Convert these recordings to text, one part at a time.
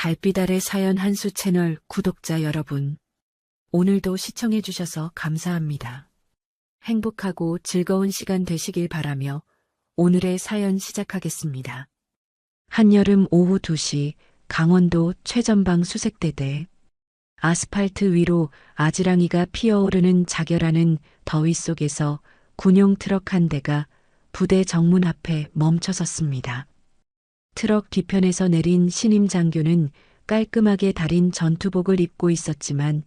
달빛 아래 사연 한수 채널 구독자 여러분, 오늘도 시청해주셔서 감사합니다. 행복하고 즐거운 시간 되시길 바라며 오늘의 사연 시작하겠습니다. 한여름 오후 2시 강원도 최전방 수색대대. 아스팔트 위로 아지랑이가 피어오르는 자결하는 더위 속에서 군용 트럭 한 대가 부대 정문 앞에 멈춰섰습니다. 트럭 뒤편에서 내린 신임 장교는 깔끔하게 다린 전투복을 입고 있었지만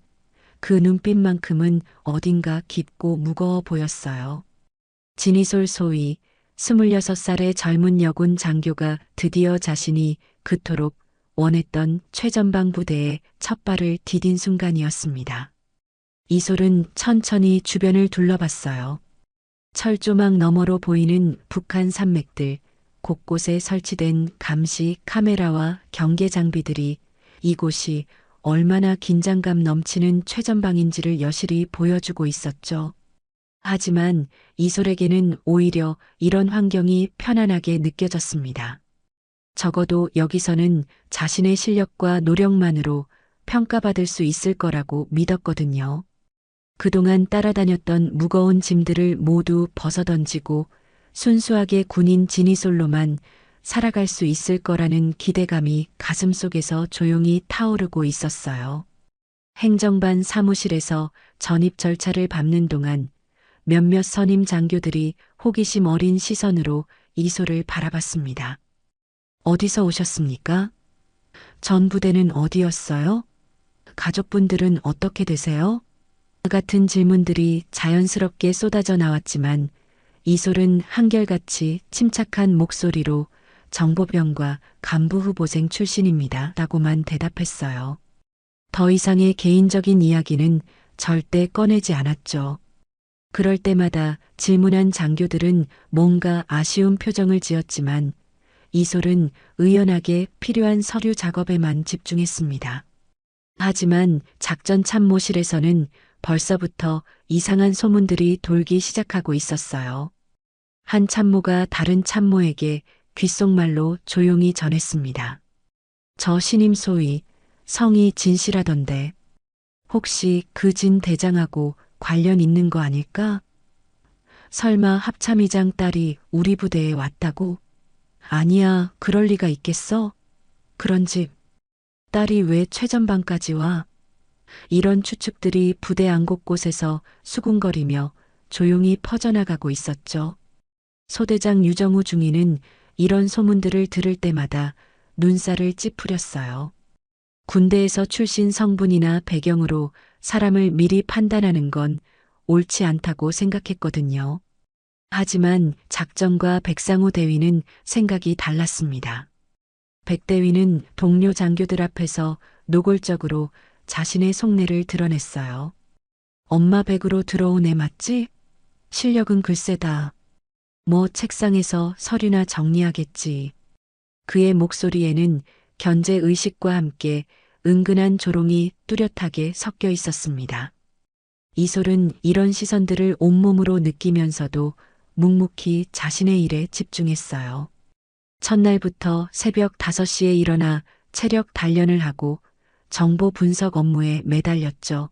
그 눈빛만큼은 어딘가 깊고 무거워 보였어요. 진이솔 소위 26살의 젊은 여군 장교가 드디어 자신이 그토록 원했던 최전방 부대에 첫 발을 디딘 순간이었습니다. 이솔은 천천히 주변을 둘러봤어요. 철조망 너머로 보이는 북한 산맥들, 곳곳에 설치된 감시 카메라와 경계 장비들이 이곳이 얼마나 긴장감 넘치는 최전방인지를 여실히 보여주고 있었죠. 하지만 이솔에게는 오히려 이런 환경이 편안하게 느껴졌습니다. 적어도 여기서는 자신의 실력과 노력만으로 평가받을 수 있을 거라고 믿었거든요. 그동안 따라다녔던 무거운 짐들을 모두 벗어던지고 순수하게 군인 진이솔로만 살아갈 수 있을 거라는 기대감이 가슴속에서 조용히 타오르고 있었어요. 행정반 사무실에서 전입 절차를 밟는 동안 몇몇 선임 장교들이 호기심 어린 시선으로 이솔을 바라봤습니다. 어디서 오셨습니까? 전 부대는 어디였어요? 가족분들은 어떻게 되세요? 같은 질문들이 자연스럽게 쏟아져 나왔지만 이솔은 한결같이 침착한 목소리로 정보병과 간부 후보생 출신입니다. 라고만 대답했어요. 더 이상의 개인적인 이야기는 절대 꺼내지 않았죠. 그럴 때마다 질문한 장교들은 뭔가 아쉬운 표정을 지었지만 이솔은 의연하게 필요한 서류 작업에만 집중했습니다. 하지만 작전 참모실에서는 벌써부터 이상한 소문들이 돌기 시작하고 있었어요. 한 참모가 다른 참모에게 귓속말로 조용히 전했습니다. 저 신임 소위 성이 진씨라던데 혹시 그 진 대장하고 관련 있는 거 아닐까? 설마 합참의장 딸이 우리 부대에 왔다고? 아니야, 그럴 리가 있겠어? 그런 집 딸이 왜 최전방까지 와? 이런 추측들이 부대 안 곳곳에서 수군거리며 조용히 퍼져나가고 있었죠. 소대장 유정우 중위는 이런 소문들을 들을 때마다 눈살을 찌푸렸어요. 군대에서 출신 성분이나 배경으로 사람을 미리 판단하는 건 옳지 않다고 생각했거든요. 하지만 작전과 백상호 대위는 생각이 달랐습니다. 백 대위는 동료 장교들 앞에서 노골적으로 자신의 속내를 드러냈어요. 엄마 백으로 들어온 애 맞지? 실력은 글쎄다. 뭐 책상에서 서류나 정리하겠지. 그의 목소리에는 견제 의식과 함께 은근한 조롱이 뚜렷하게 섞여 있었습니다. 이솔은 이런 시선들을 온몸으로 느끼면서도 묵묵히 자신의 일에 집중했어요. 첫날부터 새벽 5시에 일어나 체력 단련을 하고 정보 분석 업무에 매달렸죠.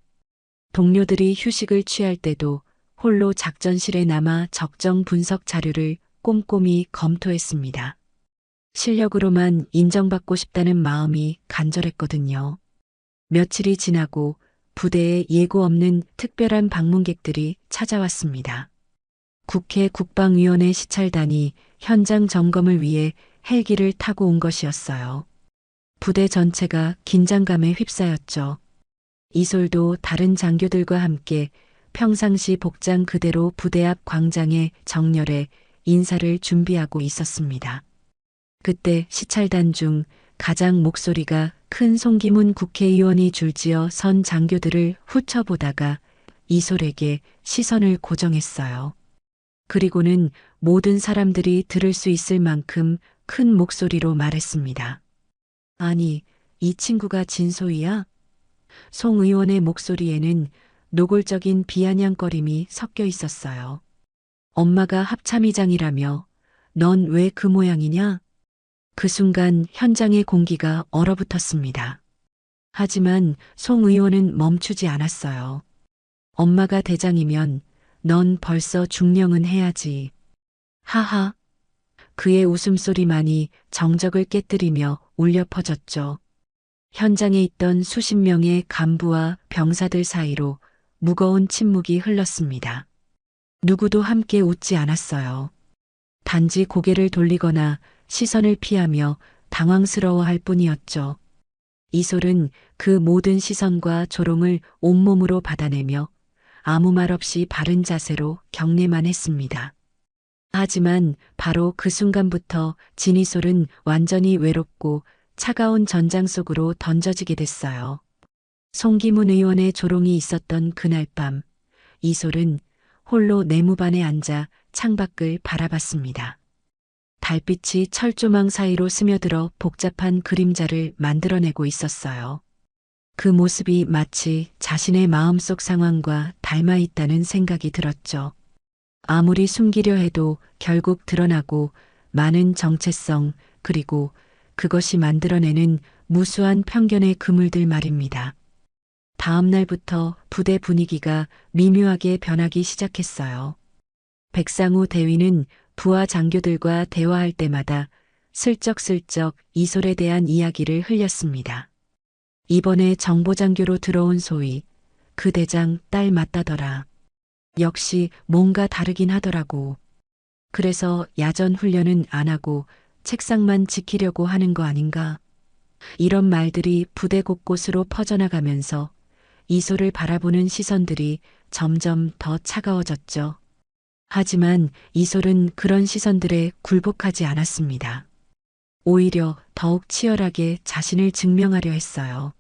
동료들이 휴식을 취할 때도 홀로 작전실에 남아 적정 분석 자료를 꼼꼼히 검토했습니다. 실력으로만 인정받고 싶다는 마음이 간절했거든요. 며칠이 지나고 부대에 예고 없는 특별한 방문객들이 찾아왔습니다. 국회 국방위원회 시찰단이 현장 점검을 위해 헬기를 타고 온 것이었어요. 부대 전체가 긴장감에 휩싸였죠. 이솔도 다른 장교들과 함께 평상시 복장 그대로 부대 앞 광장에 정렬해 인사를 준비하고 있었습니다. 그때 시찰단 중 가장 목소리가 큰 송기문 국회의원이 줄지어 선 장교들을 훑어보다가 이솔에게 시선을 고정했어요. 그리고는 모든 사람들이 들을 수 있을 만큼 큰 목소리로 말했습니다. 아니, 이 친구가 진소희야? 송 의원의 목소리에는 노골적인 비아냥거림이 섞여 있었어요. 엄마가 합참의장이라며 넌 왜 그 모양이냐? 그 순간 현장의 공기가 얼어붙었습니다. 하지만 송 의원은 멈추지 않았어요. 엄마가 대장이면 넌 벌써 중령은 해야지. 하하. 그의 웃음소리만이 정적을 깨뜨리며 울려 퍼졌죠. 현장에 있던 수십 명의 간부와 병사들 사이로 무거운 침묵이 흘렀습니다. 누구도 함께 웃지 않았어요. 단지 고개를 돌리거나 시선을 피하며 당황스러워할 뿐이었죠. 이솔은 그 모든 시선과 조롱을 온몸으로 받아내며 아무 말 없이 바른 자세로 경례만 했습니다. 하지만 바로 그 순간부터 진이솔은 완전히 외롭고 차가운 전장 속으로 던져지게 됐어요. 송기문 의원의 조롱이 있었던 그날 밤, 이솔은 홀로 내무반에 앉아 창밖을 바라봤습니다. 달빛이 철조망 사이로 스며들어 복잡한 그림자를 만들어내고 있었어요. 그 모습이 마치 자신의 마음속 상황과 닮아 있다는 생각이 들었죠. 아무리 숨기려 해도 결국 드러나고 많은 정체성 그리고 그것이 만들어내는 무수한 편견의 그물들 말입니다. 다음 날부터 부대 분위기가 미묘하게 변하기 시작했어요. 백상우 대위는 부하 장교들과 대화할 때마다 슬쩍슬쩍 이솔에 대한 이야기를 흘렸습니다. 이번에 정보장교로 들어온 소희, 그 대장 딸 맞다더라. 역시 뭔가 다르긴 하더라고. 그래서 야전 훈련은 안 하고 책상만 지키려고 하는 거 아닌가? 이런 말들이 부대 곳곳으로 퍼져나가면서 이솔을 바라보는 시선들이 점점 더 차가워졌죠. 하지만 이솔은 그런 시선들에 굴복하지 않았습니다. 오히려 더욱 치열하게 자신을 증명하려 했어요.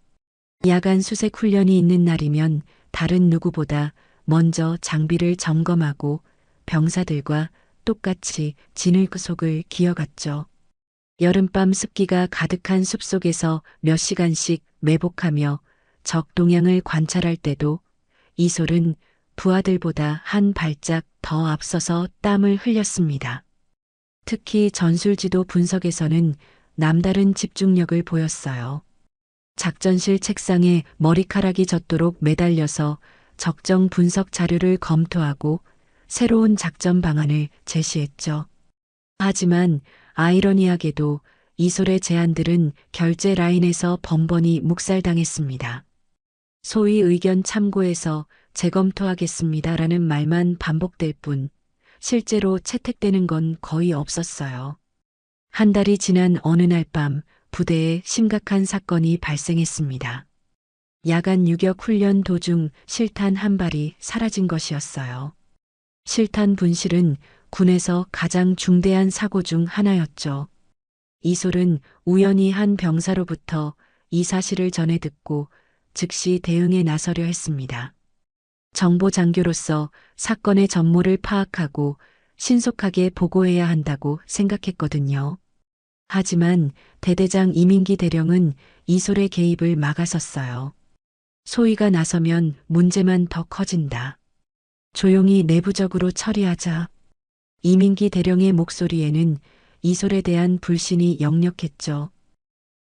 야간 수색 훈련이 있는 날이면 다른 누구보다 먼저 장비를 점검하고 병사들과 똑같이 진을 그 속을 기어갔죠. 여름밤 습기가 가득한 숲속에서 몇 시간씩 매복하며 적 동향을 관찰할 때도 이솔은 부하들보다 한 발짝 더 앞서서 땀을 흘렸습니다. 특히 전술지도 분석에서는 남다른 집중력을 보였어요. 작전실 책상에 머리카락이 젖도록 매달려서 적정 분석 자료를 검토하고 새로운 작전 방안을 제시했죠. 하지만 아이러니하게도 이솔의 제안들은 결제 라인에서 번번이 묵살당했습니다. 소위 의견 참고해서 재검토하겠습니다라는 말만 반복될 뿐 실제로 채택되는 건 거의 없었어요. 한 달이 지난 어느 날 밤 부대에 심각한 사건이 발생했습니다. 야간 유격 훈련 도중 실탄 한 발이 사라진 것이었어요. 실탄 분실은 군에서 가장 중대한 사고 중 하나였죠. 이솔은 우연히 한 병사로부터 이 사실을 전해 듣고 즉시 대응에 나서려 했습니다. 정보장교로서 사건의 전모를 파악하고 신속하게 보고해야 한다고 생각했거든요. 하지만 대대장 이민기 대령은 이솔의 개입을 막아섰어요. 소위가 나서면 문제만 더 커진다. 조용히 내부적으로 처리하자. 이민기 대령의 목소리에는 이솔에 대한 불신이 역력했죠.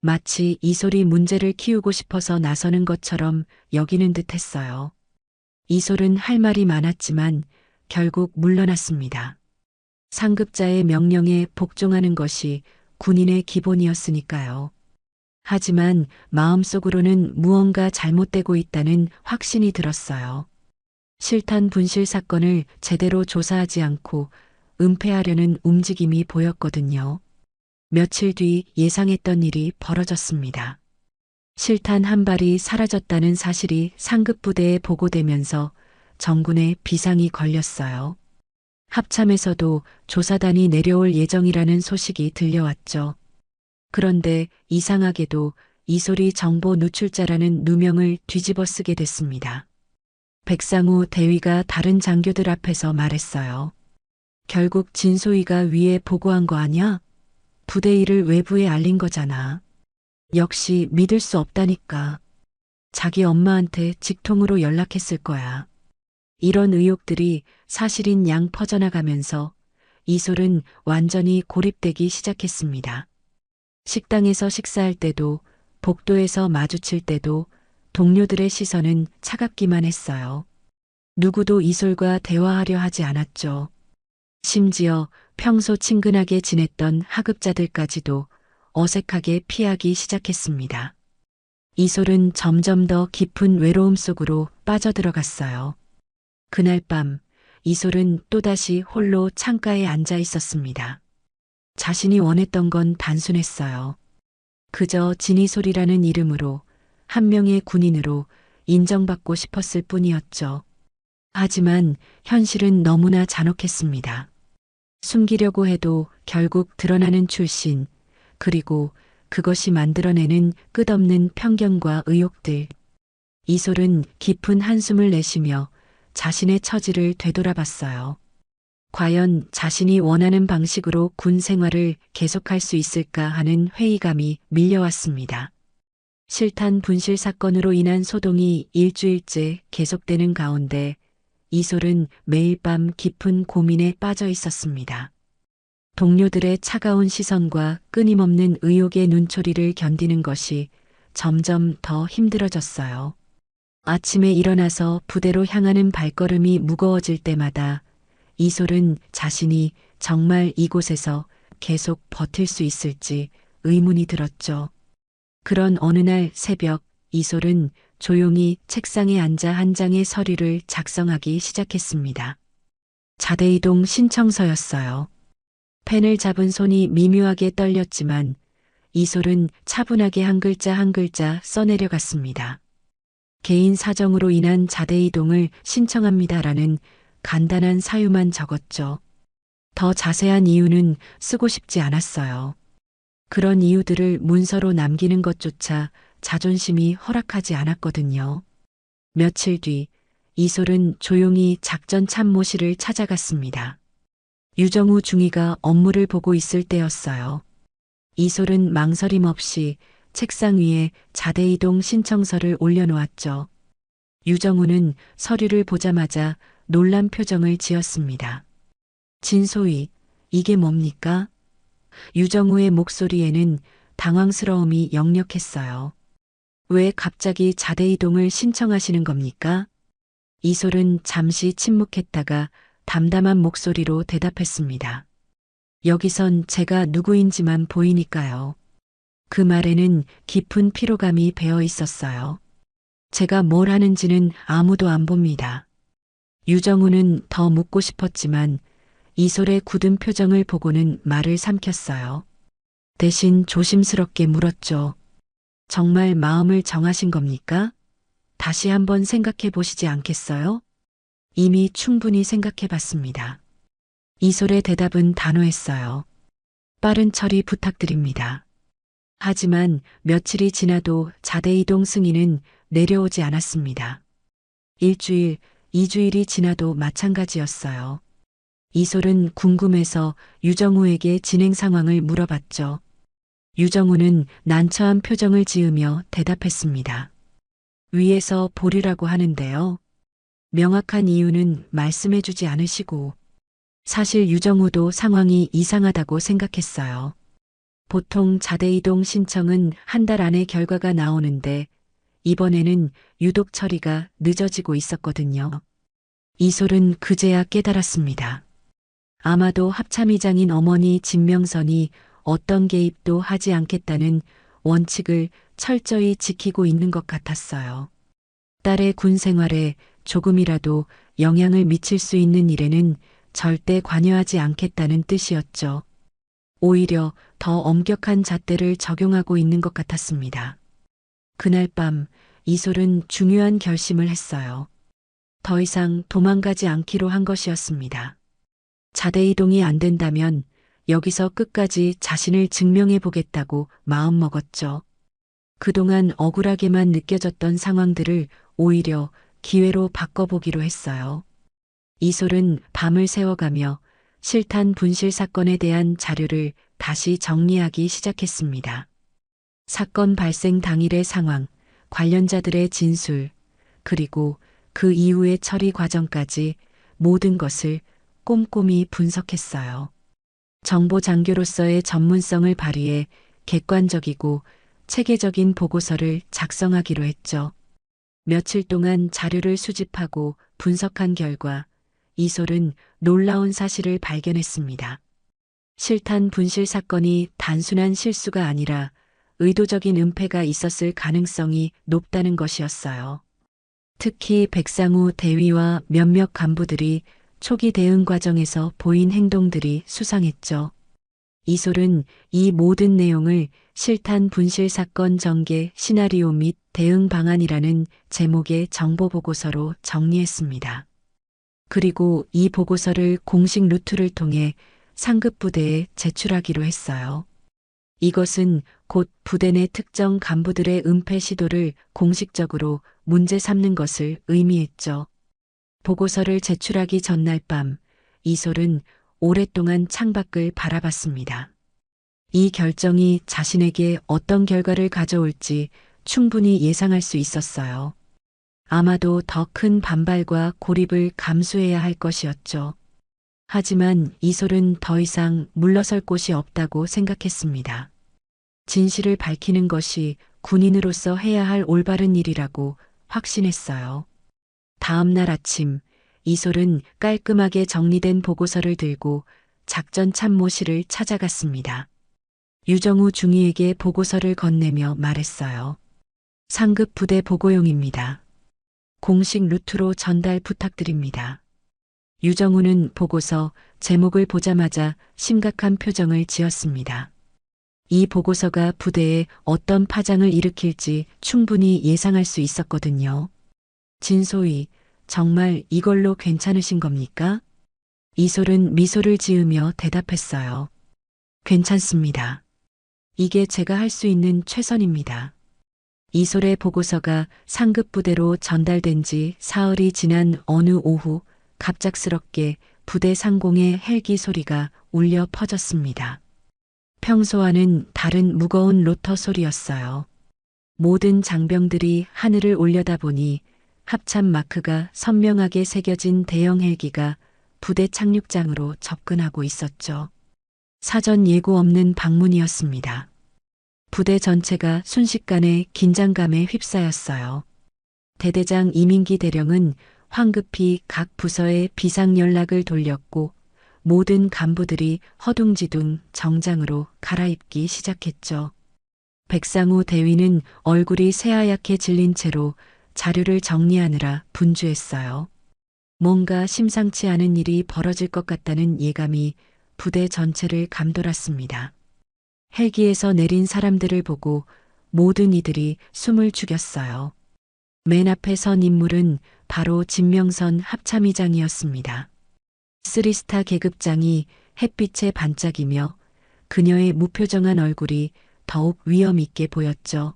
마치 이솔이 문제를 키우고 싶어서 나서는 것처럼 여기는 듯 했어요. 이솔은 할 말이 많았지만 결국 물러났습니다. 상급자의 명령에 복종하는 것이 군인의 기본이었으니까요. 하지만 마음속으로는 무언가 잘못되고 있다는 확신이 들었어요. 실탄 분실 사건을 제대로 조사하지 않고 은폐하려는 움직임이 보였거든요. 며칠 뒤 예상했던 일이 벌어졌습니다. 실탄 한 발이 사라졌다는 사실이 상급 부대에 보고되면서 정군에 비상이 걸렸어요. 합참에서도 조사단이 내려올 예정이라는 소식이 들려왔죠. 그런데 이상하게도 이솔이 정보 누출자라는 누명을 뒤집어 쓰게 됐습니다. 백상우 대위가 다른 장교들 앞에서 말했어요. 결국 진소희가 위에 보고한 거 아냐? 부대 일을 외부에 알린 거잖아. 역시 믿을 수 없다니까. 자기 엄마한테 직통으로 연락했을 거야. 이런 의혹들이 사실인 양 퍼져나가면서 이솔은 완전히 고립되기 시작했습니다. 식당에서 식사할 때도, 복도에서 마주칠 때도 동료들의 시선은 차갑기만 했어요. 누구도 이솔과 대화하려 하지 않았죠. 심지어 평소 친근하게 지냈던 하급자들까지도 어색하게 피하기 시작했습니다. 이솔은 점점 더 깊은 외로움 속으로 빠져들어갔어요. 그날 밤, 이솔은 또다시 홀로 창가에 앉아 있었습니다. 자신이 원했던 건 단순했어요. 그저 진이솔이라는 이름으로, 한 명의 군인으로 인정받고 싶었을 뿐이었죠. 하지만 현실은 너무나 잔혹했습니다. 숨기려고 해도 결국 드러나는 출신, 그리고 그것이 만들어내는 끝없는 편견과 의혹들. 이솔은 깊은 한숨을 내쉬며 자신의 처지를 되돌아봤어요. 과연 자신이 원하는 방식으로 군 생활을 계속할 수 있을까 하는 회의감이 밀려왔습니다. 실탄 분실 사건으로 인한 소동이 일주일째 계속되는 가운데 이솔은 매일 밤 깊은 고민에 빠져 있었습니다. 동료들의 차가운 시선과 끊임없는 의혹의 눈초리를 견디는 것이 점점 더 힘들어졌어요. 아침에 일어나서 부대로 향하는 발걸음이 무거워질 때마다 이솔은 자신이 정말 이곳에서 계속 버틸 수 있을지 의문이 들었죠. 그런 어느 날 새벽, 이솔은 조용히 책상에 앉아 한 장의 서류를 작성하기 시작했습니다. 자대이동 신청서였어요. 펜을 잡은 손이 미묘하게 떨렸지만 이솔은 차분하게 한 글자 한 글자 써내려갔습니다. 개인 사정으로 인한 자대이동을 신청합니다라는 간단한 사유만 적었죠. 더 자세한 이유는 쓰고 싶지 않았어요. 그런 이유들을 문서로 남기는 것조차 자존심이 허락하지 않았거든요. 며칠 뒤 이솔은 조용히 작전 참모실을 찾아갔습니다. 유정우 중위가 업무를 보고 있을 때였어요. 이솔은 망설임 없이 책상 위에 자대이동 신청서를 올려놓았죠. 유정우는 서류를 보자마자 놀란 표정을 지었습니다. 진소희, 이게 뭡니까? 유정우의 목소리에는 당황스러움이 역력했어요. 왜 갑자기 자대이동을 신청하시는 겁니까? 이솔은 잠시 침묵했다가 담담한 목소리로 대답했습니다. 여기선 제가 누구인지만 보이니까요. 그 말에는 깊은 피로감이 배어 있었어요. 제가 뭘 하는지는 아무도 안 봅니다. 유정우는 더 묻고 싶었지만 이솔의 굳은 표정을 보고는 말을 삼켰어요. 대신 조심스럽게 물었죠. 정말 마음을 정하신 겁니까? 다시 한번 생각해 보시지 않겠어요? 이미 충분히 생각해 봤습니다. 이솔의 대답은 단호했어요. 빠른 처리 부탁드립니다. 하지만 며칠이 지나도 자대이동 승인은 내려오지 않았습니다. 일주일, 2주일이 지나도 마찬가지였어요. 이솔은 궁금해서 유정우에게 진행 상황을 물어봤죠. 유정우는 난처한 표정을 지으며 대답했습니다. 위에서 보류라고 하는데요. 명확한 이유는 말씀해주지 않으시고, 사실 유정우도 상황이 이상하다고 생각했어요. 보통 자대이동 신청은 한 달 안에 결과가 나오는데 이번에는 유독 처리가 늦어지고 있었거든요. 이솔은 그제야 깨달았습니다. 아마도 합참의장인 어머니 진명선이 어떤 개입도 하지 않겠다는 원칙을 철저히 지키고 있는 것 같았어요. 딸의 군 생활에 조금이라도 영향을 미칠 수 있는 일에는 절대 관여하지 않겠다는 뜻이었죠. 오히려 더 엄격한 잣대를 적용하고 있는 것 같았습니다. 그날 밤 이솔은 중요한 결심을 했어요. 더 이상 도망가지 않기로 한 것이었습니다. 자대이동이 안 된다면 여기서 끝까지 자신을 증명해 보겠다고 마음먹었죠. 그동안 억울하게만 느껴졌던 상황들을 오히려 기회로 바꿔보기로 했어요. 이솔은 밤을 새워가며 실탄 분실 사건에 대한 자료를 다시 정리하기 시작했습니다. 사건 발생 당일의 상황, 관련자들의 진술, 그리고 그 이후의 처리 과정까지 모든 것을 꼼꼼히 분석했어요. 정보 장교로서의 전문성을 발휘해 객관적이고 체계적인 보고서를 작성하기로 했죠. 며칠 동안 자료를 수집하고 분석한 결과 이솔은 놀라운 사실을 발견했습니다. 실탄 분실 사건이 단순한 실수가 아니라 의도적인 은폐가 있었을 가능성이 높다는 것이었어요. 특히 백상우 대위와 몇몇 간부들이 초기 대응 과정에서 보인 행동들이 수상했죠. 이솔은 이 모든 내용을 실탄 분실 사건 전개 시나리오 및 대응 방안이라는 제목의 정보 보고서로 정리했습니다. 그리고 이 보고서를 공식 루트를 통해 상급 부대에 제출하기로 했어요. 이것은 곧 부대 내 특정 간부들의 은폐 시도를 공식적으로 문제 삼는 것을 의미했죠. 보고서를 제출하기 전날 밤 이솔은 오랫동안 창밖을 바라봤습니다. 이 결정이 자신에게 어떤 결과를 가져올지 충분히 예상할 수 있었어요. 아마도 더 큰 반발과 고립을 감수해야 할 것이었죠. 하지만 이솔은 더 이상 물러설 곳이 없다고 생각했습니다. 진실을 밝히는 것이 군인으로서 해야 할 올바른 일이라고 확신했어요. 다음 날 아침, 이솔은 깔끔하게 정리된 보고서를 들고 작전 참모실을 찾아갔습니다. 유정우 중위에게 보고서를 건네며 말했어요. 상급 부대 보고용입니다. 공식 루트로 전달 부탁드립니다. 유정우는 보고서 제목을 보자마자 심각한 표정을 지었습니다. 이 보고서가 부대에 어떤 파장을 일으킬지 충분히 예상할 수 있었거든요. 진소희, 정말 이걸로 괜찮으신 겁니까? 이솔은 미소를 지으며 대답했어요. 괜찮습니다. 이게 제가 할 수 있는 최선입니다. 이솔의 보고서가 상급 부대로 전달된 지 사흘이 지난 어느 오후 갑작스럽게 부대 상공의 헬기 소리가 울려 퍼졌습니다. 평소와는 다른 무거운 로터 소리였어요. 모든 장병들이 하늘을 올려다보니 합참 마크가 선명하게 새겨진 대형 헬기가 부대 착륙장으로 접근하고 있었죠. 사전 예고 없는 방문이었습니다. 부대 전체가 순식간에 긴장감에 휩싸였어요. 대대장 이민기 대령은 황급히 각 부서에 비상 연락을 돌렸고 모든 간부들이 허둥지둥 정장으로 갈아입기 시작했죠. 백상우 대위는 얼굴이 새하얗게 질린 채로 자료를 정리하느라 분주했어요. 뭔가 심상치 않은 일이 벌어질 것 같다는 예감이 부대 전체를 감돌았습니다. 헬기에서 내린 사람들을 보고 모든 이들이 숨을 죽였어요. 맨 앞에 선 인물은 바로 진명선 합참의장이었습니다. 쓰리스타 계급장이 햇빛에 반짝이며 그녀의 무표정한 얼굴이 더욱 위험 있게 보였죠.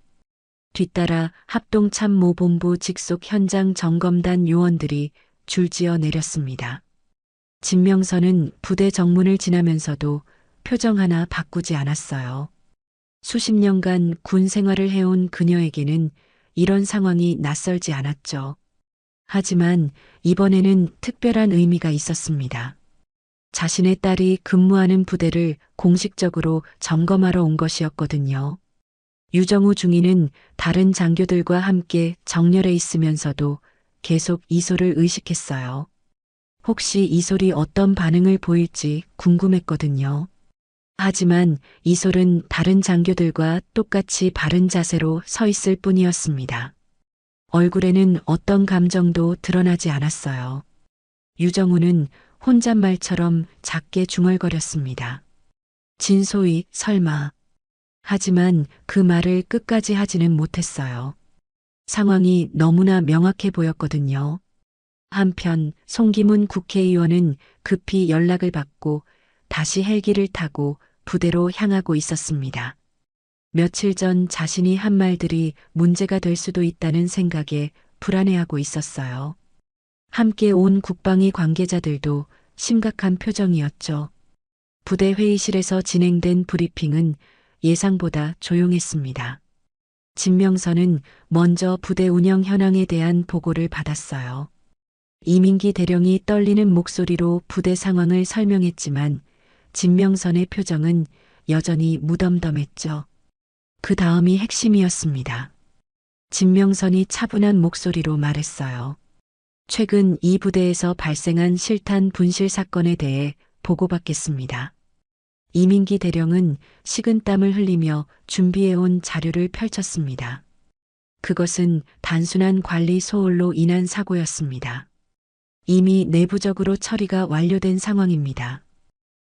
뒤따라 합동참모본부 직속 현장 점검단 요원들이 줄지어 내렸습니다. 진명선은 부대 정문을 지나면서도 표정 하나 바꾸지 않았어요. 수십 년간 군 생활을 해온 그녀에게는 이런 상황이 낯설지 않았죠. 하지만 이번에는 특별한 의미가 있었습니다. 자신의 딸이 근무하는 부대를 공식적으로 점검하러 온 것이었거든요. 유정우 중위는 다른 장교들과 함께 정렬해 있으면서도 계속 이솔을 의식했어요. 혹시 이솔이 어떤 반응을 보일지 궁금했거든요. 하지만 이솔은 다른 장교들과 똑같이 바른 자세로 서 있을 뿐이었습니다. 얼굴에는 어떤 감정도 드러나지 않았어요. 유정우는 혼잣말처럼 작게 중얼거렸습니다. 진소희, 설마. 하지만 그 말을 끝까지 하지는 못했어요. 상황이 너무나 명확해 보였거든요. 한편 송기문 국회의원은 급히 연락을 받고 다시 헬기를 타고 부대로 향하고 있었습니다. 며칠 전 자신이 한 말들이 문제가 될 수도 있다는 생각에 불안해하고 있었어요. 함께 온 국방위 관계자들도 심각한 표정이었죠. 부대 회의실에서 진행된 브리핑은 예상보다 조용했습니다. 진명선은 먼저 부대 운영 현황에 대한 보고를 받았어요. 이민기 대령이 떨리는 목소리로 부대 상황을 설명했지만 진명선의 표정은 여전히 무덤덤했죠. 그 다음이 핵심이었습니다. 진명선이 차분한 목소리로 말했어요. 최근 이 부대에서 발생한 실탄 분실 사건에 대해 보고받겠습니다. 이민기 대령은 식은땀을 흘리며 준비해온 자료를 펼쳤습니다. 그것은 단순한 관리 소홀로 인한 사고였습니다. 이미 내부적으로 처리가 완료된 상황입니다.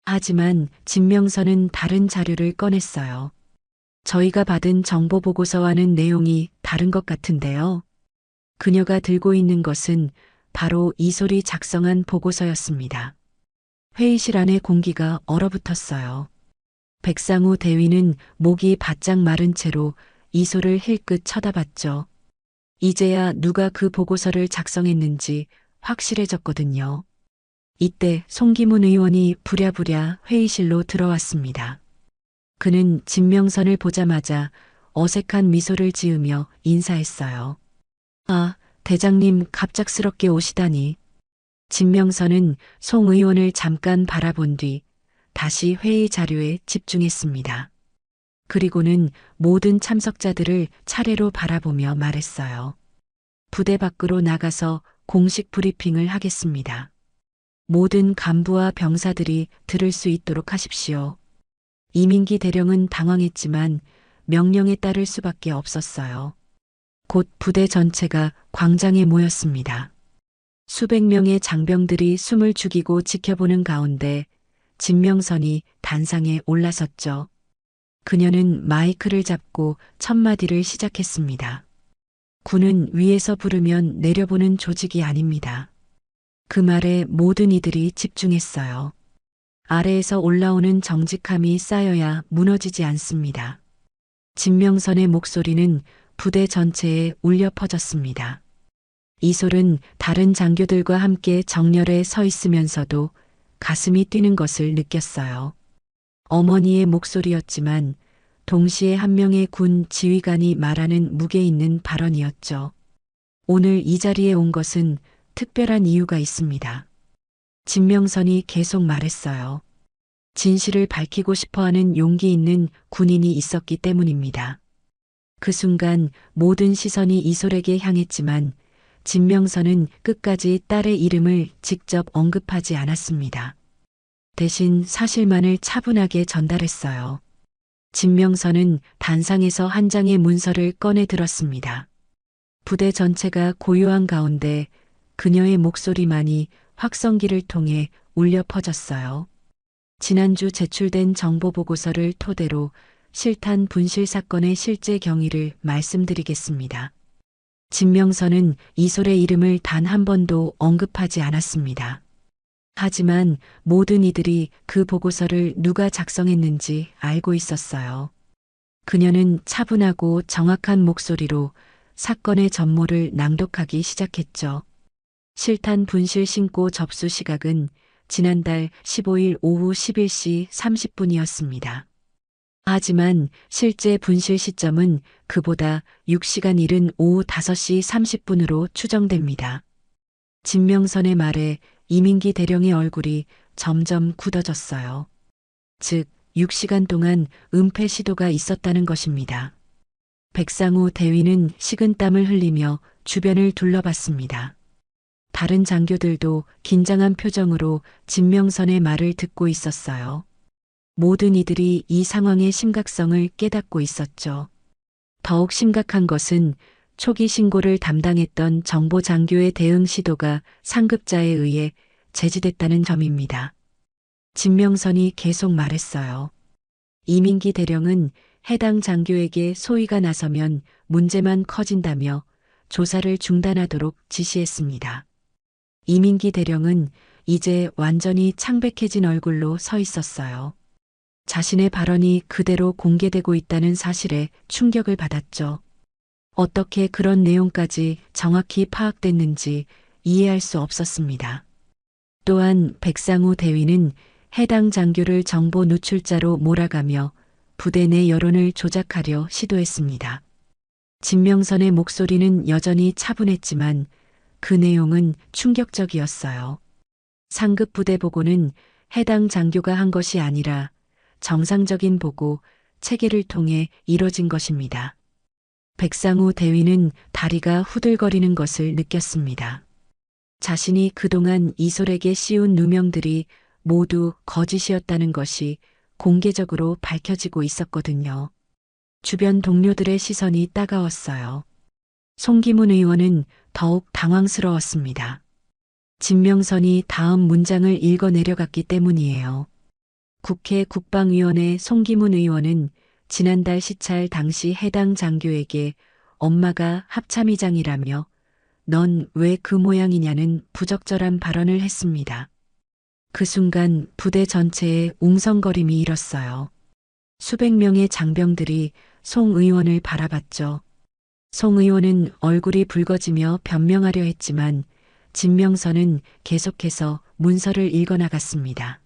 하지만 진명선은 다른 자료를 꺼냈어요. 저희가 받은 정보 보고서와는 내용이 다른 것 같은데요. 그녀가 들고 있는 것은 바로 이솔이 작성한 보고서였습니다. 회의실 안의 공기가 얼어붙었어요. 백상우 대위는 목이 바짝 마른 채로 이솔을 힐끗 쳐다봤죠. 이제야 누가 그 보고서를 작성했는지 확실해졌거든요. 이때 송기문 의원이 부랴부랴 회의실로 들어왔습니다. 그는 진명선을 보자마자 어색한 미소를 지으며 인사했어요. 아, 대장님 갑작스럽게 오시다니. 진명선은 송 의원을 잠깐 바라본 뒤 다시 회의 자료에 집중했습니다. 그리고는 모든 참석자들을 차례로 바라보며 말했어요. 부대 밖으로 나가서 공식 브리핑을 하겠습니다. 모든 간부와 병사들이 들을 수 있도록 하십시오. 이민기 대령은 당황했지만 명령에 따를 수밖에 없었어요. 곧 부대 전체가 광장에 모였습니다. 수백 명의 장병들이 숨을 죽이고 지켜보는 가운데 진명선이 단상에 올라섰죠. 그녀는 마이크를 잡고 첫 마디를 시작했습니다. 군은 위에서 부르면 내려보는 조직이 아닙니다. 그 말에 모든 이들이 집중했어요. 아래에서 올라오는 정직함이 쌓여야 무너지지 않습니다. 진명선의 목소리는 부대 전체에 울려 퍼졌습니다. 이솔은 다른 장교들과 함께 정렬에 서 있으면서도 가슴이 뛰는 것을 느꼈어요. 어머니의 목소리였지만 동시에 한 명의 군 지휘관이 말하는 무게 있는 발언이었죠. 오늘 이 자리에 온 것은 특별한 이유가 있습니다. 진명선이 계속 말했어요. 진실을 밝히고 싶어하는 용기 있는 군인이 있었기 때문입니다. 그 순간 모든 시선이 이솔에게 향했지만 진명선은 끝까지 딸의 이름을 직접 언급하지 않았습니다. 대신 사실만을 차분하게 전달했어요. 진명선은 단상에서 한 장의 문서를 꺼내 들었습니다. 부대 전체가 고요한 가운데 그녀의 목소리만이 확성기를 통해 울려 퍼졌어요. 지난주 제출된 정보 보고서를 토대로 실탄 분실 사건의 실제 경위를 말씀드리겠습니다. 진명선은 이솔의 이름을 단 한 번도 언급하지 않았습니다. 하지만 모든 이들이 그 보고서를 누가 작성했는지 알고 있었어요. 그녀는 차분하고 정확한 목소리로 사건의 전모를 낭독하기 시작했죠. 실탄 분실 신고 접수 시각은 지난달 15일 오후 11시 30분이었습니다. 하지만 실제 분실 시점은 그보다 6시간 이른 오후 5시 30분으로 추정됩니다. 진명선의 말에 이민기 대령의 얼굴이 점점 굳어졌어요. 즉, 6시간 동안 은폐 시도가 있었다는 것입니다. 백상우 대위는 식은땀을 흘리며 주변을 둘러봤습니다. 다른 장교들도 긴장한 표정으로 진명선의 말을 듣고 있었어요. 모든 이들이 이 상황의 심각성을 깨닫고 있었죠. 더욱 심각한 것은 초기 신고를 담당했던 정보 장교의 대응 시도가 상급자에 의해 제지됐다는 점입니다. 진명선이 계속 말했어요. 이민기 대령은 해당 장교에게 소위가 나서면 문제만 커진다며 조사를 중단하도록 지시했습니다. 이민기 대령은 이제 완전히 창백해진 얼굴로 서 있었어요. 자신의 발언이 그대로 공개되고 있다는 사실에 충격을 받았죠. 어떻게 그런 내용까지 정확히 파악됐는지 이해할 수 없었습니다. 또한 백상우 대위는 해당 장교를 정보 누출자로 몰아가며 부대 내 여론을 조작하려 시도했습니다. 진명선의 목소리는 여전히 차분했지만 그 내용은 충격적이었어요. 상급 부대 보고는 해당 장교가 한 것이 아니라 정상적인 보고, 체계를 통해 이뤄진 것입니다. 백상우 대위는 다리가 후들거리는 것을 느꼈습니다. 자신이 그동안 이솔에게 씌운 누명들이 모두 거짓이었다는 것이 공개적으로 밝혀지고 있었거든요. 주변 동료들의 시선이 따가웠어요. 송기문 의원은 더욱 당황스러웠습니다. 진명선이 다음 문장을 읽어 내려갔기 때문이에요. 국회 국방위원회 송기문 의원은 지난달 시찰 당시 해당 장교에게 엄마가 합참의장이라며 넌 왜 그 모양이냐는 부적절한 발언을 했습니다. 그 순간 부대 전체에 웅성거림이 일었어요. 수백 명의 장병들이 송 의원을 바라봤죠. 송 의원은 얼굴이 붉어지며 변명하려 했지만 진명선은 계속해서 문서를 읽어나갔습니다.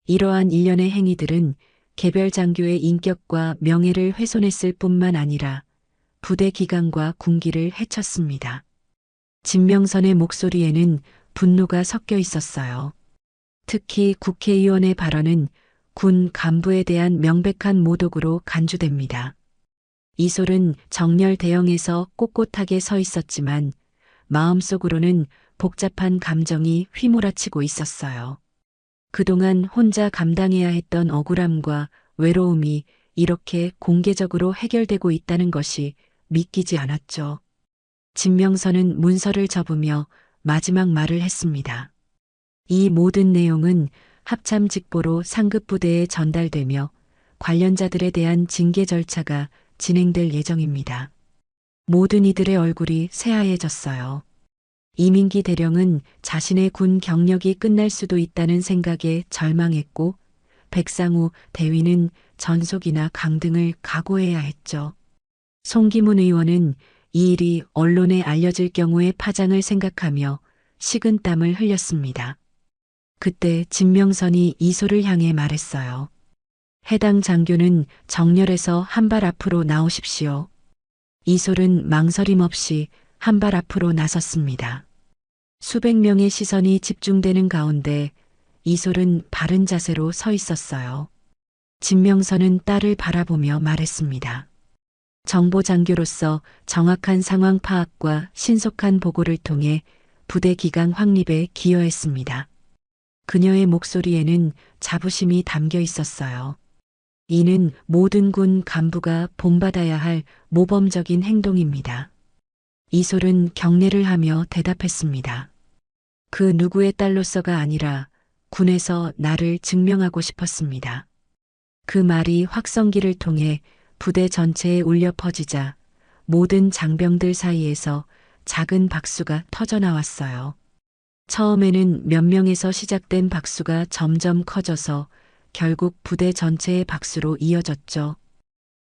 이러한 일련의 행위들은 개별 장교의 인격과 명예를 훼손했을 뿐만 아니라 부대 기강과 군기를 해쳤습니다. 진명선의 목소리에는 분노가 섞여 있었어요. 특히 국회의원의 발언은 군 간부에 대한 명백한 모독으로 간주됩니다. 이솔은 정렬 대형에서 꼿꼿하게 서 있었지만 마음속으로는 복잡한 감정이 휘몰아치고 있었어요. 그동안 혼자 감당해야 했던 억울함과 외로움이 이렇게 공개적으로 해결되고 있다는 것이 믿기지 않았죠. 진명선은 문서를 접으며 마지막 말을 했습니다. 이 모든 내용은 합참 직보로 상급 부대에 전달되며 관련자들에 대한 징계 절차가 진행될 예정입니다. 모든 이들의 얼굴이 새하얘졌어요. 이민기 대령은 자신의 군 경력이 끝날 수도 있다는 생각에 절망했고 백상우 대위는 전속이나 강등을 각오해야 했죠. 송기문 의원은 이 일이 언론에 알려질 경우의 파장을 생각하며 식은땀을 흘렸습니다. 그때 진명선이 이솔을 향해 말했어요. 해당 장교는 정렬에서 한 발 앞으로 나오십시오. 이솔은 망설임 없이 한 발 앞으로 나섰습니다. 수백 명의 시선이 집중되는 가운데 이솔은 바른 자세로 서 있었어요. 진명선은 딸을 바라보며 말했습니다. 정보장교로서 정확한 상황 파악과 신속한 보고를 통해 부대 기강 확립에 기여했습니다. 그녀의 목소리에는 자부심이 담겨 있었어요. 이는 모든 군 간부가 본받아야 할 모범적인 행동입니다. 이솔은 경례를 하며 대답했습니다. 그 누구의 딸로서가 아니라 군에서 나를 증명하고 싶었습니다. 그 말이 확성기를 통해 부대 전체에 울려 퍼지자 모든 장병들 사이에서 작은 박수가 터져나왔어요. 처음에는 몇 명에서 시작된 박수가 점점 커져서 결국 부대 전체의 박수로 이어졌죠.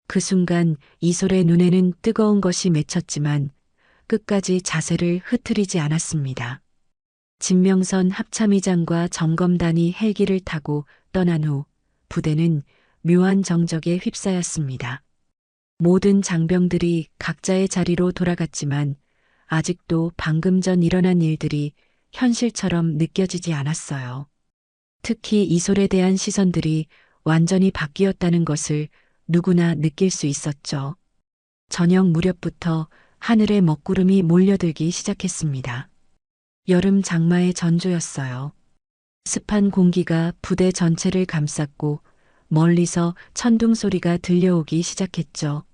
그 순간 이솔의 눈에는 뜨거운 것이 맺혔지만 끝까지 자세를 흐트리지 않았습니다. 진명선 합참의장과 점검단이 헬기를 타고 떠난 후 부대는 묘한 정적에 휩싸였습니다. 모든 장병들이 각자의 자리로 돌아갔지만 아직도 방금 전 일어난 일들이 현실처럼 느껴지지 않았어요. 특히 이솔에 대한 시선들이 완전히 바뀌었다는 것을 누구나 느낄 수 있었죠. 저녁 무렵부터 하늘에 먹구름이 몰려들기 시작했습니다. 여름 장마의 전조였어요. 습한 공기가 부대 전체를 감쌌고 멀리서 천둥 소리가 들려오기 시작했죠.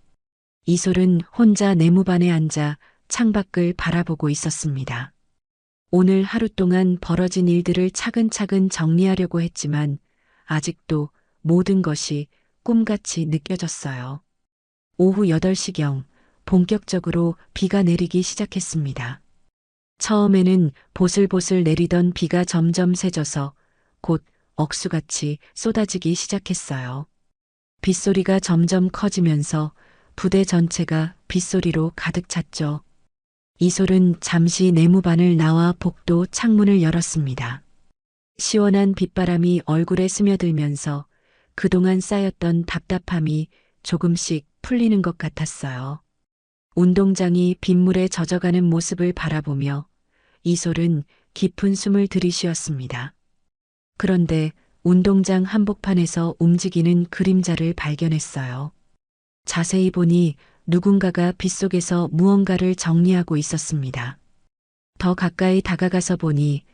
이솔은 혼자 내무반에 앉아 창밖을 바라보고 있었습니다. 오늘 하루 동안 벌어진 일들을 차근차근 정리하려고 했지만 아직도 모든 것이 꿈같이 느껴졌어요. 오후 8시경 본격적으로 비가 내리기 시작했습니다. 처음에는 보슬보슬 내리던 비가 점점 세져서 곧 억수같이 쏟아지기 시작했어요. 빗소리가 점점 커지면서 부대 전체가 빗소리로 가득 찼죠. 이솔은 잠시 내무반을 나와 복도 창문을 열었습니다. 시원한 빗바람이 얼굴에 스며들면서 그동안 쌓였던 답답함이 조금씩 풀리는 것 같았어요. 운동장이 빗물에 젖어가는 모습을 바라보며 이솔은 깊은 숨을 들이쉬었습니다. 그런데 운동장 한복판에서 움직이는 그림자를 발견했어요. 자세히 보니 누군가가 빗속에서 무언가를 정리하고 있었습니다. 더 가까이 다가가서 보니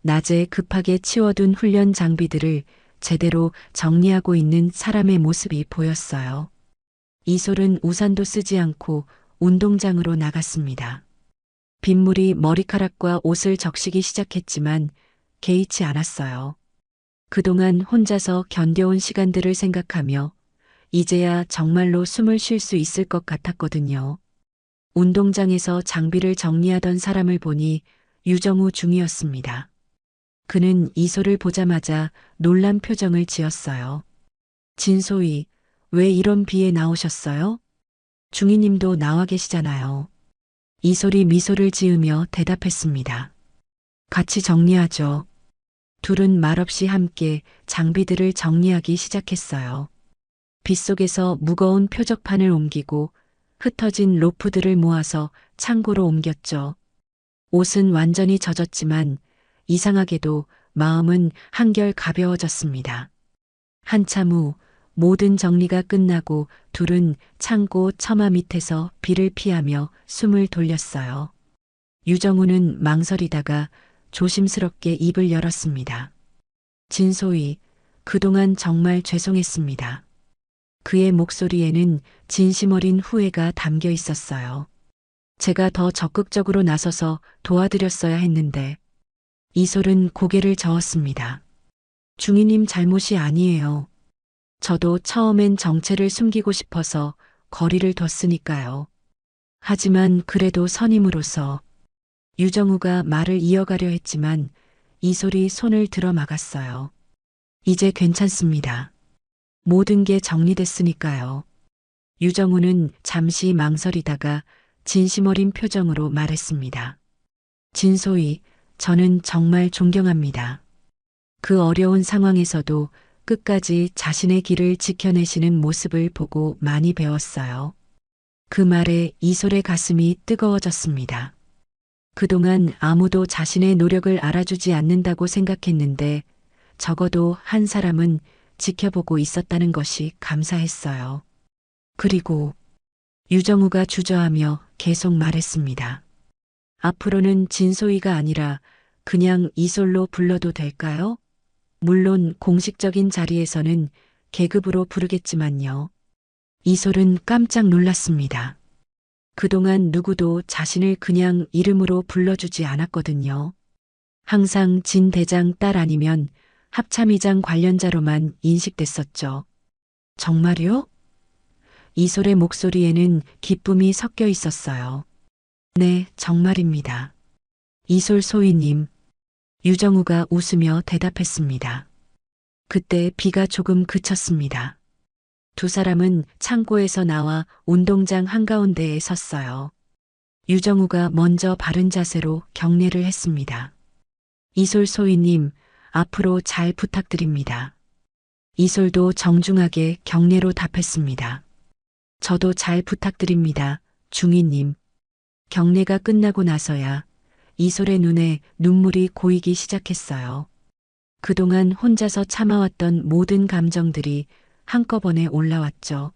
낮에 급하게 치워둔 훈련 장비들을 제대로 정리하고 있는 사람의 모습이 보였어요. 이솔은 우산도 쓰지 않고 운동장으로 나갔습니다. 빗물이 머리카락과 옷을 적시기 시작했지만 개의치 않았어요. 그동안 혼자서 견뎌온 시간들을 생각하며 이제야 정말로 숨을 쉴 수 있을 것 같았거든요. 운동장에서 장비를 정리하던 사람을 보니 유정우 중이었습니다. 그는 이솔을 보자마자 놀란 표정을 지었어요. 진소희, 왜 이런 비에 나오셨어요? 중이님도 나와 계시잖아요. 이솔이 미소를 지으며 대답했습니다. 같이 정리하죠. 둘은 말없이 함께 장비들을 정리하기 시작했어요. 빗속에서 무거운 표적판을 옮기고 흩어진 로프들을 모아서 창고로 옮겼죠. 옷은 완전히 젖었지만 이상하게도 마음은 한결 가벼워졌습니다. 한참 후 모든 정리가 끝나고 둘은 창고 처마 밑에서 비를 피하며 숨을 돌렸어요. 유정우는 망설이다가 조심스럽게 입을 열었습니다. 진소희, 그동안 정말 죄송했습니다. 그의 목소리에는 진심 어린 후회가 담겨 있었어요. 제가 더 적극적으로 나서서 도와드렸어야 했는데. 이솔은 고개를 저었습니다. 중이님 잘못이 아니에요. 저도 처음엔 정체를 숨기고 싶어서 거리를 뒀으니까요. 하지만 그래도 선임으로서. 유정우가 말을 이어가려 했지만 이솔이 손을 들어 막았어요. 이제 괜찮습니다. 모든 게 정리됐으니까요. 유정우는 잠시 망설이다가 진심 어린 표정으로 말했습니다. 진소희, 저는 정말 존경합니다. 그 어려운 상황에서도 끝까지 자신의 길을 지켜내시는 모습을 보고 많이 배웠어요. 그 말에 이솔의 가슴이 뜨거워졌습니다. 그동안 아무도 자신의 노력을 알아주지 않는다고 생각했는데 적어도 한 사람은 지켜보고 있었다는 것이 감사했어요. 그리고 유정우가 주저하며 계속 말했습니다. 앞으로는 진소희가 아니라 그냥 이솔로 불러도 될까요? 물론 공식적인 자리에서는 계급으로 부르겠지만요. 이솔은 깜짝 놀랐습니다. 그동안 누구도 자신을 그냥 이름으로 불러주지 않았거든요. 항상 진 대장 딸 아니면 합참의장 관련자로만 인식됐었죠. 정말요? 이솔의 목소리에는 기쁨이 섞여 있었어요. 네, 정말입니다. 이솔 소위님. 유정우가 웃으며 대답했습니다. 그때 비가 조금 그쳤습니다. 두 사람은 창고에서 나와 운동장 한가운데에 섰어요. 유정우가 먼저 바른 자세로 경례를 했습니다. 이솔 소위님, 앞으로 잘 부탁드립니다. 이솔도 정중하게 경례로 답했습니다. 저도 잘 부탁드립니다, 중위님. 경례가 끝나고 나서야 이솔의 눈에 눈물이 고이기 시작했어요. 그동안 혼자서 참아왔던 모든 감정들이 한꺼번에 올라왔죠.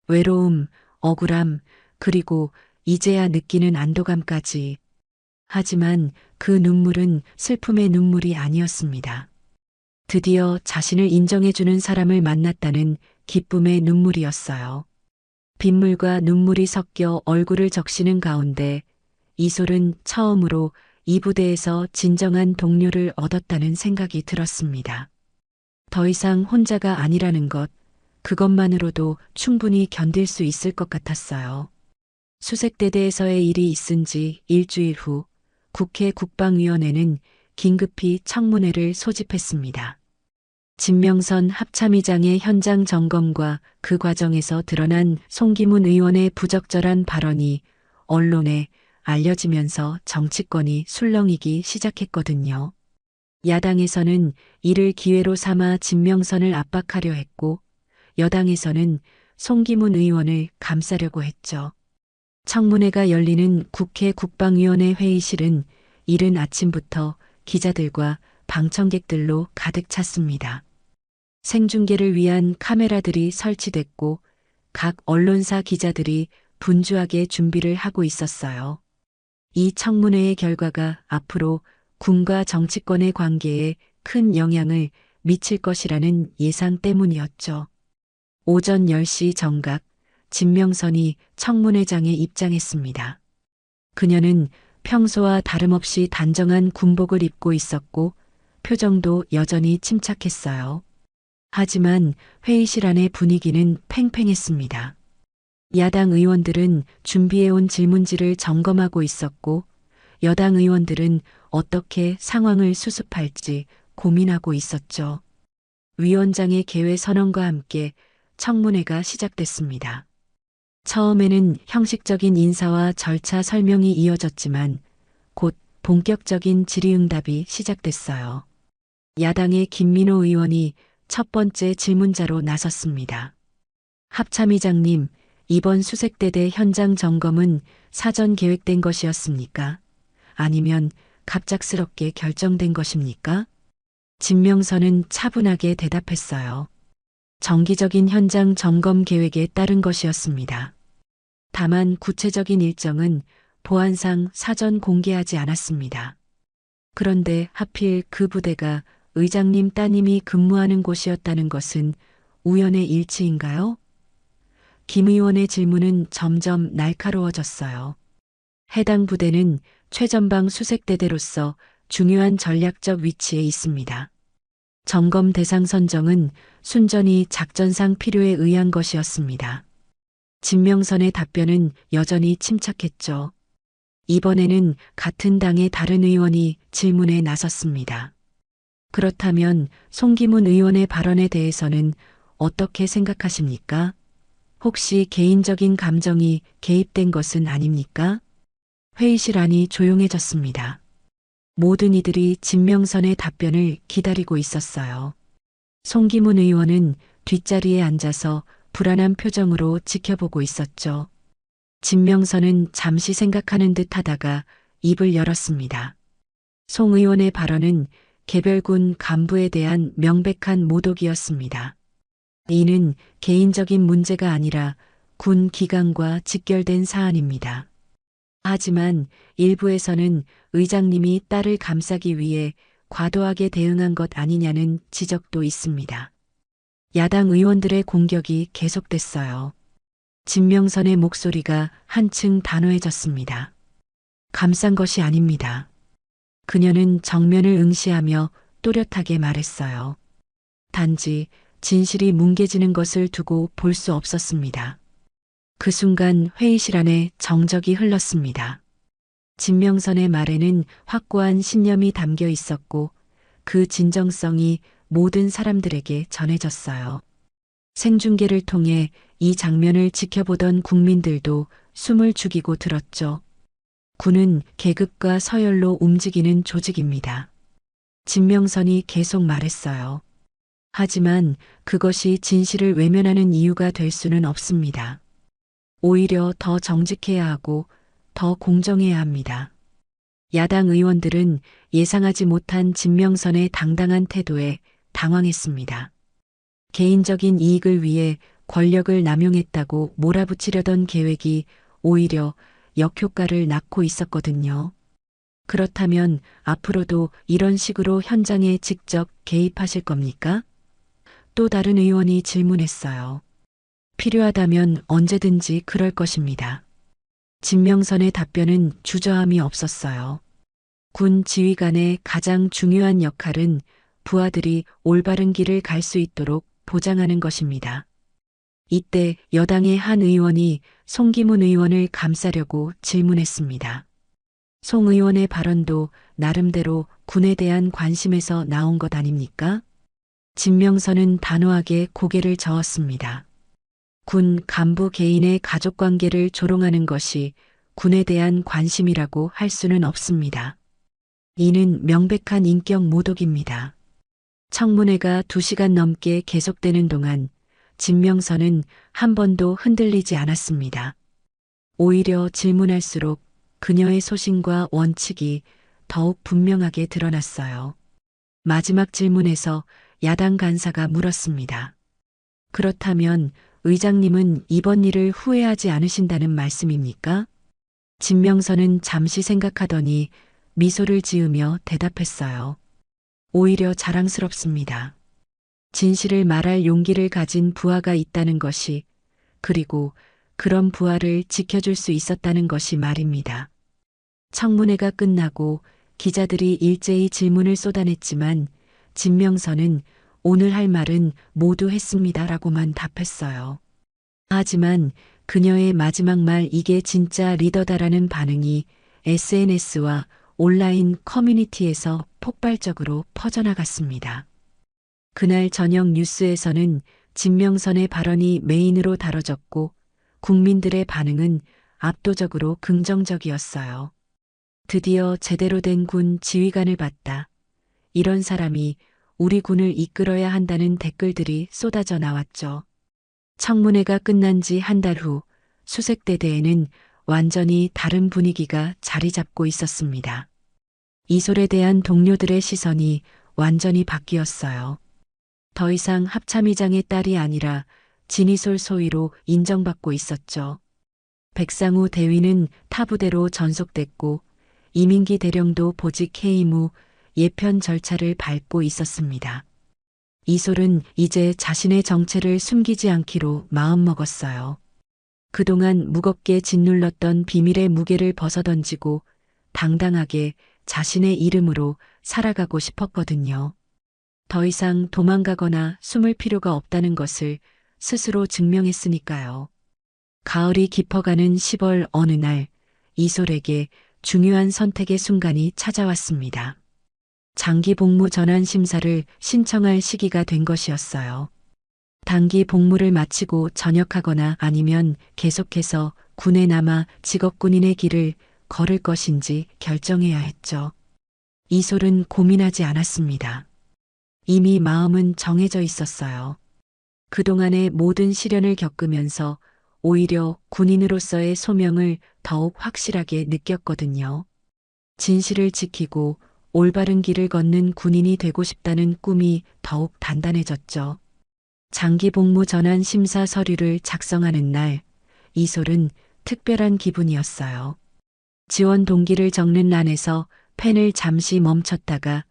외로움, 억울함, 그리고 이제야 느끼는 안도감까지. 하지만 그 눈물은 슬픔의 눈물이 아니었습니다. 드디어 자신을 인정해주는 사람을 만났다는 기쁨의 눈물이었어요. 빗물과 눈물이 섞여 얼굴을 적시는 가운데 이솔은 처음으로 이 부대에서 진정한 동료를 얻었다는 생각이 들었습니다. 더 이상 혼자가 아니라는 것, 그것만으로도 충분히 견딜 수 있을 것 같았어요. 수색대대에서의 일이 있은 지 일주일 후 국회 국방위원회는 긴급히 청문회를 소집했습니다. 진명선 합참의장의 현장 점검과 그 과정에서 드러난 송기문 의원의 부적절한 발언이 언론에 알려지면서 정치권이 술렁이기 시작했거든요. 야당에서는 이를 기회로 삼아 진명선을 압박하려 했고 여당에서는 송기문 의원을 감싸려고 했죠. 청문회가 열리는 국회 국방위원회 회의실은 이른 아침부터 기자들과 방청객들로 가득 찼습니다. 생중계를 위한 카메라들이 설치됐고 각 언론사 기자들이 분주하게 준비를 하고 있었어요. 이 청문회의 결과가 앞으로 군과 정치권의 관계에 큰 영향을 미칠 것이라는 예상 때문이었죠. 오전 10시 정각, 진명선이 청문회장에 입장했습니다. 그녀는 평소와 다름없이 단정한 군복을 입고 있었고 표정도 여전히 침착했어요. 하지만 회의실 안의 분위기는 팽팽했습니다. 야당 의원들은 준비해온 질문지를 점검하고 있었고 여당 의원들은 어떻게 상황을 수습할지 고민하고 있었죠. 위원장의 개회 선언과 함께 청문회가 시작됐습니다. 처음에는 형식적인 인사와 절차 설명이 이어졌지만 곧 본격적인 질의응답이 시작됐어요. 야당의 김민호 의원이 첫 번째 질문자로 나섰습니다. 합참의장님, 이번 수색대대 현장 점검은 사전 계획된 것이었습니까? 아니면 갑작스럽게 결정된 것입니까? 진명선은 차분하게 대답했어요. 정기적인 현장 점검 계획에 따른 것이었습니다. 다만 구체적인 일정은 보안상 사전 공개하지 않았습니다. 그런데 하필 그 부대가 의장님 따님이 근무하는 곳이었다는 것은 우연의 일치인가요? 김 의원의 질문은 점점 날카로워졌어요. 해당 부대는 최전방 수색대대로서 중요한 전략적 위치에 있습니다. 점검 대상 선정은 순전히 작전상 필요에 의한 것이었습니다. 진명선의 답변은 여전히 침착했죠. 이번에는 같은 당의 다른 의원이 질문에 나섰습니다. 그렇다면 송기문 의원의 발언에 대해서는 어떻게 생각하십니까? 혹시 개인적인 감정이 개입된 것은 아닙니까? 회의실 안이 조용해졌습니다. 모든 이들이 진명선의 답변을 기다리고 있었어요. 송기문 의원은 뒷자리에 앉아서 불안한 표정으로 지켜보고 있었죠. 진명선은 잠시 생각하는 듯 하다가 입을 열었습니다. 송 의원의 발언은 개별군 간부에 대한 명백한 모독이었습니다. 이는 개인적인 문제가 아니라 군 기강과 직결된 사안입니다. 하지만 일부에서는 의장님이 딸을 감싸기 위해 과도하게 대응한 것 아니냐는 지적도 있습니다. 야당 의원들의 공격이 계속됐어요. 진명선의 목소리가 한층 단호해졌습니다. 감싼 것이 아닙니다. 그녀는 정면을 응시하며 또렷하게 말했어요. 단지 진실이 뭉개지는 것을 두고 볼 수 없었습니다. 그 순간 회의실 안에 정적이 흘렀습니다. 진명선의 말에는 확고한 신념이 담겨 있었고 그 진정성이 모든 사람들에게 전해졌어요. 생중계를 통해 이 장면을 지켜보던 국민들도 숨을 죽이고 들었죠. 군은 계급과 서열로 움직이는 조직입니다. 진명선이 계속 말했어요. 하지만 그것이 진실을 외면하는 이유가 될 수는 없습니다. 오히려 더 정직해야 하고 더 공정해야 합니다. 야당 의원들은 예상하지 못한 진명선의 당당한 태도에 당황했습니다. 개인적인 이익을 위해 권력을 남용했다고 몰아붙이려던 계획이 오히려 역효과를 낳고 있었거든요. 그렇다면 앞으로도 이런 식으로 현장에 직접 개입하실 겁니까? 또 다른 의원이 질문했어요. 필요하다면 언제든지 그럴 것입니다. 진명선의 답변은 주저함이 없었어요. 군 지휘관의 가장 중요한 역할은 부하들이 올바른 길을 갈 수 있도록 보장하는 것입니다. 이때 여당의 한 의원이 송기문 의원을 감싸려고 질문했습니다. 송 의원의 발언도 나름대로 군에 대한 관심에서 나온 것 아닙니까? 진명선은 단호하게 고개를 저었습니다. 군 간부 개인의 가족관계를 조롱하는 것이 군에 대한 관심이라고 할 수는 없습니다. 이는 명백한 인격 모독입니다. 청문회가 2시간 넘게 계속되는 동안 진명선은 한 번도 흔들리지 않았습니다. 오히려 질문할수록 그녀의 소신과 원칙이 더욱 분명하게 드러났어요. 마지막 질문에서 야당 간사가 물었습니다. 그렇다면 의장님은 이번 일을 후회하지 않으신다는 말씀입니까? 진명선은 잠시 생각하더니 미소를 지으며 대답했어요. 오히려 자랑스럽습니다. 진실을 말할 용기를 가진 부하가 있다는 것이, 그리고 그런 부하를 지켜줄 수 있었다는 것이 말입니다. 청문회가 끝나고 기자들이 일제히 질문을 쏟아냈지만 진명선은 오늘 할 말은 모두 했습니다라고만 답했어요. 하지만 그녀의 마지막 말 이게 진짜 리더다라는 반응이 SNS와 온라인 커뮤니티에서 폭발적으로 퍼져나갔습니다. 그날 저녁 뉴스에서는 진명선의 발언이 메인으로 다뤄졌고 국민들의 반응은 압도적으로 긍정적이었어요. 드디어 제대로 된 군 지휘관을 봤다. 이런 사람이 우리 군을 이끌어야 한다는 댓글들이 쏟아져 나왔죠. 청문회가 끝난 지 한 달 후 수색대대에는 완전히 다른 분위기가 자리 잡고 있었습니다. 이솔에 대한 동료들의 시선이 완전히 바뀌었어요. 더 이상 합참의장의 딸이 아니라 진이솔 소위로 인정받고 있었죠. 백상우 대위는 타부대로 전속됐고 이민기 대령도 보직 해임 후 예편 절차를 밟고 있었습니다. 이솔은 이제 자신의 정체를 숨기지 않기로 마음먹었어요. 그동안 무겁게 짓눌렀던 비밀의 무게를 벗어던지고 당당하게 자신의 이름으로 살아가고 싶었거든요. 더 이상 도망가거나 숨을 필요가 없다는 것을 스스로 증명했으니까요. 가을이 깊어가는 10월 어느 날 이솔에게 중요한 선택의 순간이 찾아왔습니다. 장기 복무 전환 심사를 신청할 시기가 된 것이었어요. 단기 복무를 마치고 전역하거나 아니면 계속해서 군에 남아 직업군인의 길을 걸을 것인지 결정해야 했죠. 이솔은 고민하지 않았습니다. 이미 마음은 정해져 있었어요. 그동안의 모든 시련을 겪으면서 오히려 군인으로서의 소명을 더욱 확실하게 느꼈거든요. 진실을 지키고 올바른 길을 걷는 군인이 되고 싶다는 꿈이 더욱 단단해졌죠. 장기 복무 전환 심사 서류를 작성하는 날, 이솔은 특별한 기분이었어요. 지원 동기를 적는 란에서 펜을 잠시 멈췄다가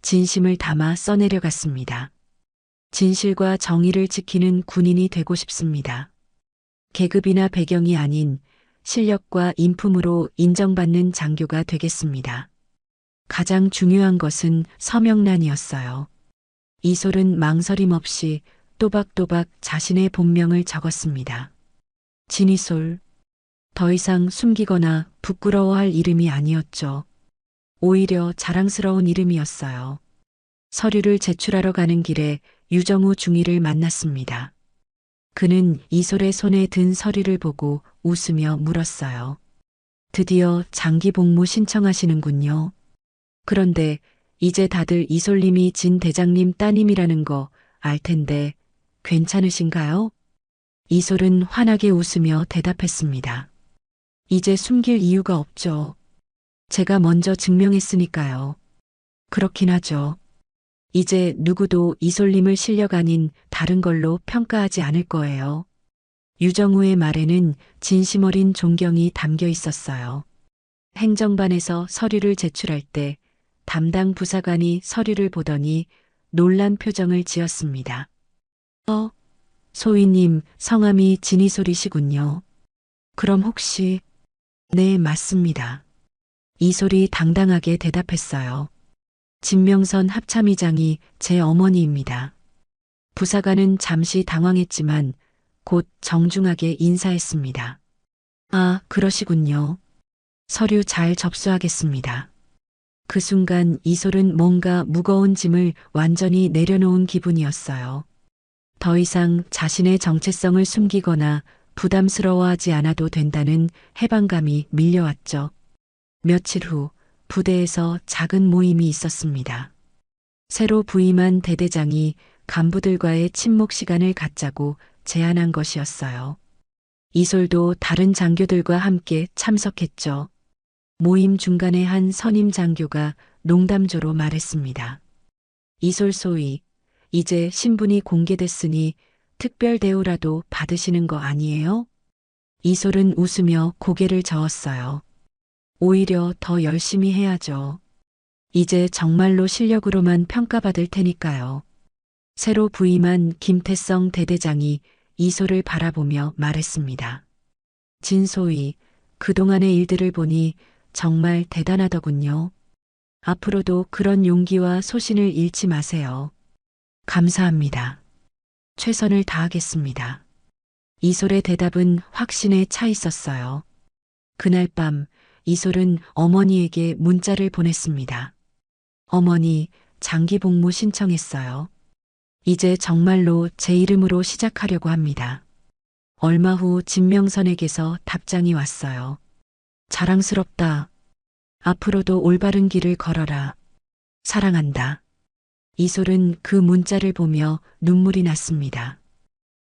진심을 담아 써내려갔습니다. 진실과 정의를 지키는 군인이 되고 싶습니다. 계급이나 배경이 아닌 실력과 인품으로 인정받는 장교가 되겠습니다. 가장 중요한 것은 서명란이었어요. 이솔은 망설임 없이 또박또박 자신의 본명을 적었습니다. 진이솔. 더 이상 숨기거나 부끄러워할 이름이 아니었죠. 오히려 자랑스러운 이름이었어요. 서류를 제출하러 가는 길에 유정우 중위를 만났습니다. 그는 이솔의 손에 든 서류를 보고 웃으며 물었어요. 드디어 장기 복무 신청하시는군요. 그런데 이제 다들 이솔님이 진 대장님 따님이라는 거 알 텐데 괜찮으신가요? 이솔은 환하게 웃으며 대답했습니다. 이제 숨길 이유가 없죠. 제가 먼저 증명했으니까요. 그렇긴 하죠. 이제 누구도 이솔님을 실력 아닌 다른 걸로 평가하지 않을 거예요. 유정우의 말에는 진심 어린 존경이 담겨 있었어요. 행정반에서 서류를 제출할 때 담당 부사관이 서류를 보더니 놀란 표정을 지었습니다. 소위님 성함이 진이솔이시군요. 그럼 혹시... 네, 맞습니다. 이솔이 당당하게 대답했어요. 진명선 합참의장이 제 어머니입니다. 부사관은 잠시 당황했지만 곧 정중하게 인사했습니다. 아, 그러시군요. 서류 잘 접수하겠습니다. 그 순간 이솔은 뭔가 무거운 짐을 완전히 내려놓은 기분이었어요. 더 이상 자신의 정체성을 숨기거나 부담스러워하지 않아도 된다는 해방감이 밀려왔죠. 며칠 후 부대에서 작은 모임이 있었습니다. 새로 부임한 대대장이 간부들과의 친목 시간을 갖자고 제안한 것이었어요. 이솔도 다른 장교들과 함께 참석했죠. 모임 중간에 한 선임 장교가 농담조로 말했습니다. 이솔 소위, 이제 신분이 공개됐으니 특별 대우라도 받으시는 거 아니에요? 이솔은 웃으며 고개를 저었어요. 오히려 더 열심히 해야죠. 이제 정말로 실력으로만 평가받을 테니까요. 새로 부임한 김태성 대대장이 이솔을 바라보며 말했습니다. 진소희, 그동안의 일들을 보니 정말 대단하더군요. 앞으로도 그런 용기와 소신을 잃지 마세요. 감사합니다. 최선을 다하겠습니다. 이솔의 대답은 확신에 차 있었어요. 그날 밤 이솔은 어머니에게 문자를 보냈습니다. 어머니, 장기 복무 신청했어요. 이제 정말로 제 이름으로 시작하려고 합니다. 얼마 후 진명선에게서 답장이 왔어요. 자랑스럽다. 앞으로도 올바른 길을 걸어라. 사랑한다. 이솔은 그 문자를 보며 눈물이 났습니다.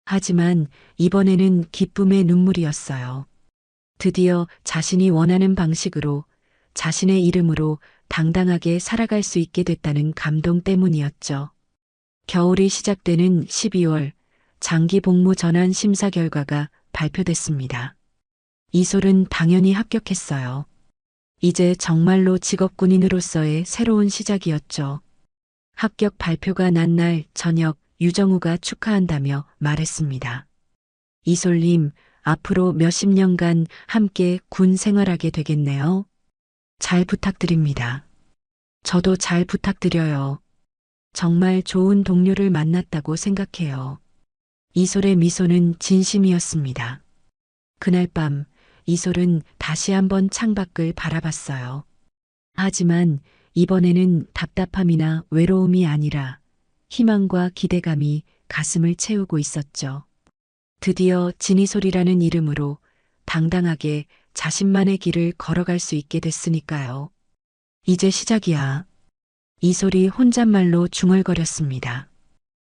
하지만 이번에는 기쁨의 눈물이었어요. 드디어 자신이 원하는 방식으로 자신의 이름으로 당당하게 살아갈 수 있게 됐다는 감동 때문이었죠. 겨울이 시작되는 12월 장기 복무 전환 심사 결과가 발표됐습니다. 이솔은 당연히 합격했어요. 이제 정말로 직업군인으로서의 새로운 시작이었죠. 합격 발표가 난 날 저녁 유정우가 축하한다며 말했습니다. 이솔님, 앞으로 몇십 년간 함께 군 생활하게 되겠네요. 잘 부탁드립니다. 저도 잘 부탁드려요. 정말 좋은 동료를 만났다고 생각해요. 이솔의 미소는 진심이었습니다. 그날 밤 이솔은 다시 한번 창밖을 바라봤어요. 하지만 이번에는 답답함이나 외로움이 아니라 희망과 기대감이 가슴을 채우고 있었죠. 드디어 진이솔이라는 이름으로 당당하게 자신만의 길을 걸어갈 수 있게 됐으니까요. 이제 시작이야. 이솔이 혼잣말로 중얼거렸습니다.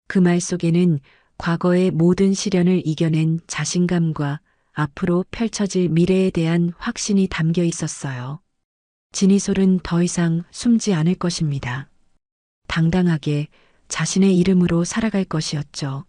그 말 속에는 과거의 모든 시련을 이겨낸 자신감과 앞으로 펼쳐질 미래에 대한 확신이 담겨 있었어요. 진이솔은 더 이상 숨지 않을 것입니다. 당당하게 자신의 이름으로 살아갈 것이었죠.